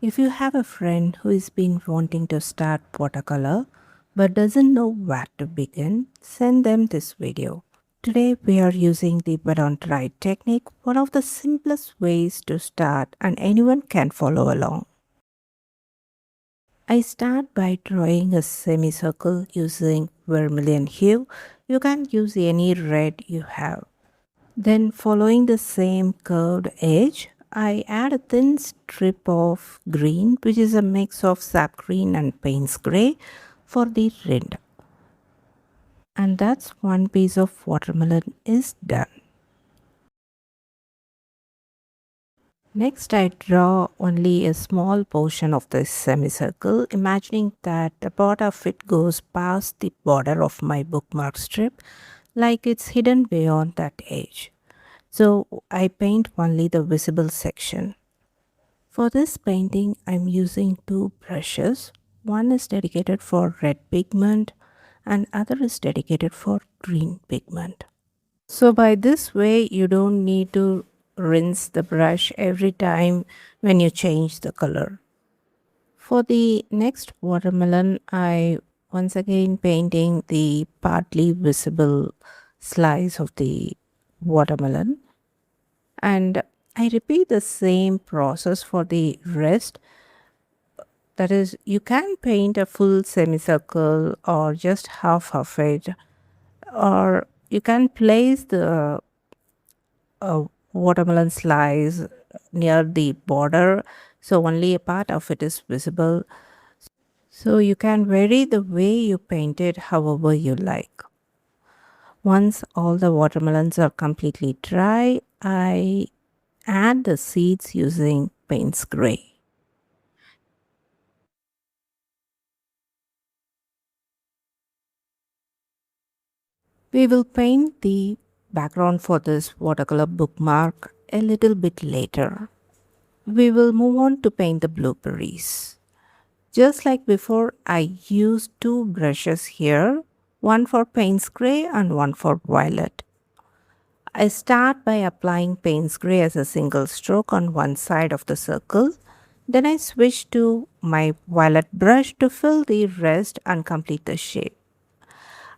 If you have a friend who has been wanting to start watercolor but doesn't know where to begin, send them this video. Today we are using the wet on dry technique, one of the simplest ways to start and anyone can follow along. I start by drawing a semicircle using vermilion hue. You can use any red you have. Then following the same curved edge, I add a thin strip of green, which is a mix of sap green and Payne's grey for the rind. And that's one piece of watermelon is done. Next, I draw only a small portion of the semicircle, imagining that a part of it goes past the border of my bookmark strip, like it's hidden beyond that edge. So I paint only the visible section. For this painting, I'm using two brushes. One is dedicated for red pigment and other is dedicated for green pigment. So by this way, you don't need to rinse the brush every time when you change the color. For the next watermelon, I once again painting the partly visible slice of the watermelon, and I repeat the same process for the rest. That is, you can paint a full semicircle or just half of it, or you can place the watermelon slice near the border so only a part of it is visible. So you can vary the way you paint it however you like. Once all the watermelons are completely dry, I add the seeds using Payne's Gray. We will paint the background for this watercolor bookmark a little bit later. We will move on to paint the blueberries. Just like before, I used two brushes here, one for Payne's Gray and one for violet. I start by applying Payne's Gray as a single stroke on one side of the circle. Then I switch to my violet brush to fill the rest and complete the shape.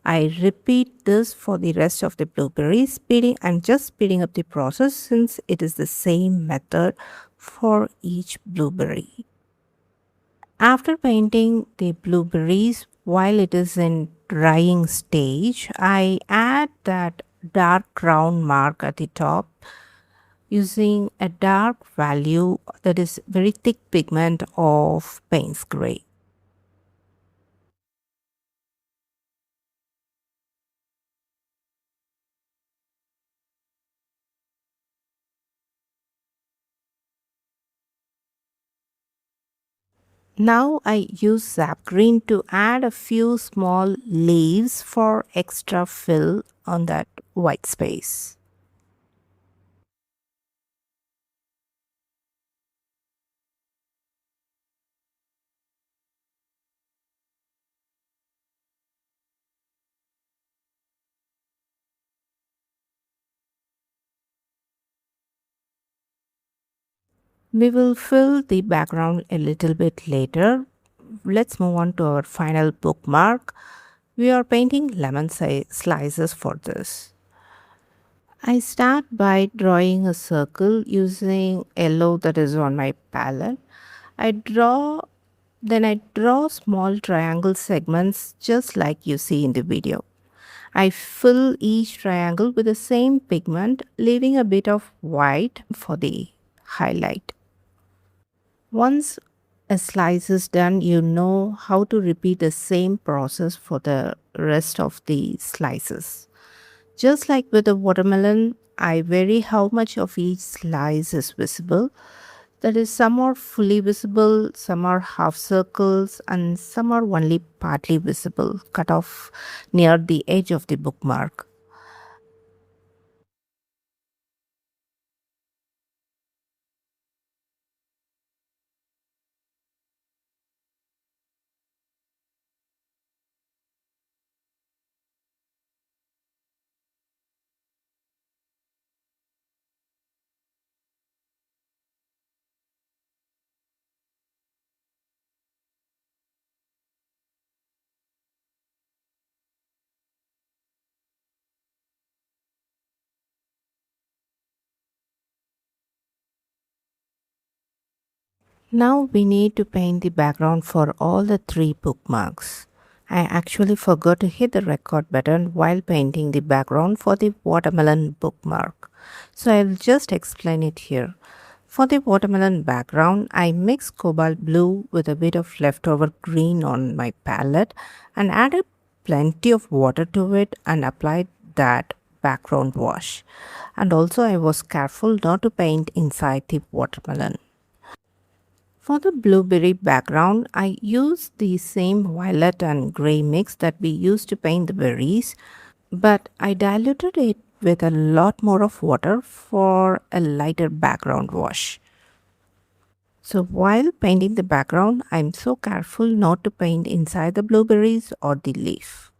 I repeat this for the rest of the blueberries. I'm just speeding up the process since it is the same method for each blueberry. After painting the blueberries while it is in drying stage, I add that dark ground mark at the top using a dark value that is very thick pigment of Payne's Gray. Now I use sap green to add a few small leaves for extra fill on that white space. We will fill the background a little bit later. Let's move on to our final bookmark. We are painting lemon slices for this. I start by drawing a circle using yellow that is on my palette. I draw Then I draw small triangle segments just like you see in the video. I fill each triangle with the same pigment, leaving a bit of white for the highlight. Once a slice is done, you know how to repeat the same process for the rest of the slices. Just like with the watermelon, I vary how much of each slice is visible. That is, some are fully visible, some are half circles, and some are only partly visible, cut off near the edge of the bookmark. Now we need to paint the background for all the three bookmarks. I actually forgot to hit the record button while painting the background for the watermelon bookmark. So I'll just explain it here. For the watermelon background, I mixed cobalt blue with a bit of leftover green on my palette and added plenty of water to it and applied that background wash. And also I was careful not to paint inside the watermelon. For the blueberry background, I used the same violet and grey mix that we used to paint the berries, but I diluted it with a lot more of water for a lighter background wash. So while painting the background, I'm so careful not to paint inside the blueberries or the leaf.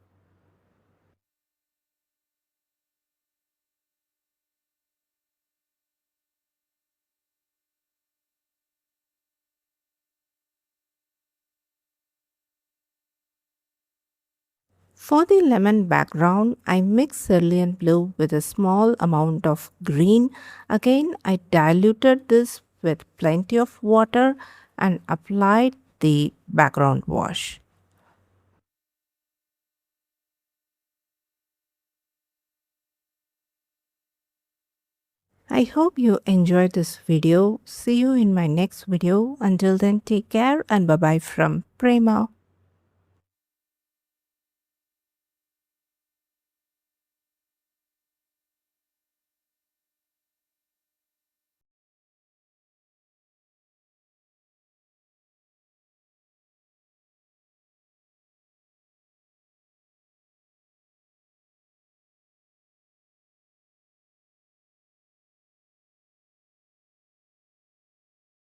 For the lemon background, I mixed cerulean blue with a small amount of green. Again, I diluted this with plenty of water and applied the background wash. I hope you enjoyed this video. See you in my next video. Until then, take care and bye bye from Prema.